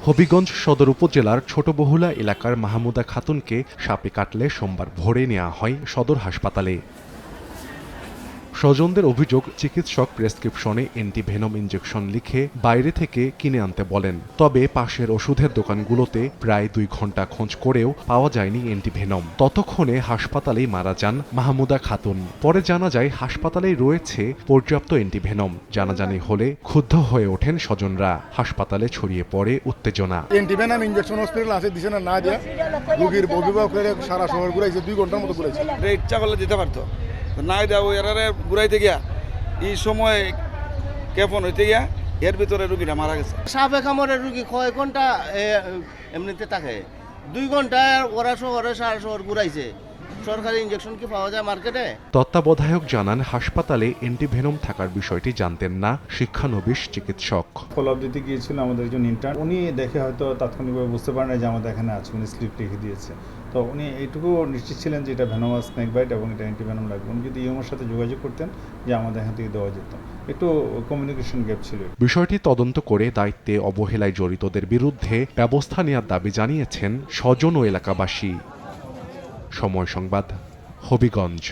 হবিগঞ্জ সদর উপজেলার ছোট বহুলা এলাকার মাহমুদা খাতুনকে সাপে কাটলে সোমবার ভোরে নেওয়া হয় সদর হাসপাতালে। স্বজনদের অভিযোগ, চিকিৎসক প্রেসক্রিপশনে অ্যান্টিভেনম ইনজেকশন লিখে বাইরে থেকে কিনে আনতে বলেন। তবে পাশের ওষুধের দোকানগুলোতে প্রায় 2 ঘন্টা খোঁজ করেও পাওয়া যায়নি অ্যান্টিভেনম। ততক্ষণে হাসপাতালেই মারা যান মাহমুদা খাতুন। পরে জানা যায় হাসপাতালেই রয়েছে পর্যাপ্ত অ্যান্টিভেনম। জানাজানি হলে ক্ষুব্ধ হয়ে ওঠেন স্বজনরা। হাসপাতালে ছড়িয়ে পড়ে উত্তেজনা। অ্যান্টিভেনম ইনজেকশন হসপিটাল আছে, দিছে না দিয়া রোগীর অভিভাবকের সারা শহর ঘুরাইছে, 2 ঘন্টার মতো ঘুরাইছে। ইচ্ছা করলে দিতে পারতো, না দেওয়া এরারে ঘুরাইতে গিয়া এই সময় কেফন হইতে গিয়া এর ভিতরে রুগীটা মারা গেছে। সাপে কামড়ের রুগী কয় ঘন্টা এমনিতে থাকে, 2 ঘন্টায় ওরা শহরে সারা শহর ঘুরাইছে। সরকারি ইনজেকশন কি পাওয়া যায় মার্কেটে? তত্ত্বাবধায়ক জানান, হাসপাতালে অ্যান্টিভেনম থাকার বিষয়টি জানতেন না শিক্ষানবিশ চিকিৎসক। ফলো আপ দিতে গিয়েছিল আমাদের একজন ইন্টার্ন, উনি দেখে হয়তো তাৎক্ষণিকভাবে বুঝতে পারেন যে আমাদের এখানে আছে, উনি স্লিপ লিখে দিয়েছে। তো উনি এইটুকু নিশ্চিত ছিলেন যে এটা ভেনোমাস স্নেক বাইট এবং এটা অ্যান্টিভেনম লাগবে। উনি যদি ইএমওর সাথে যোগাযোগ করতেন যে আমাদের এখান থেকে দেওয়া যেত, একটু কমিউনিকেশন গ্যাপ ছিল। বিষয়টি তদন্ত করে দায়িত্বে অবহেলায় জড়িতদের বিরুদ্ধে ব্যবস্থা নেওয়ার দাবি জানিয়েছেন স্বজন ও এলাকাবাসী। সময় সংবাদ, হবিগঞ্জ।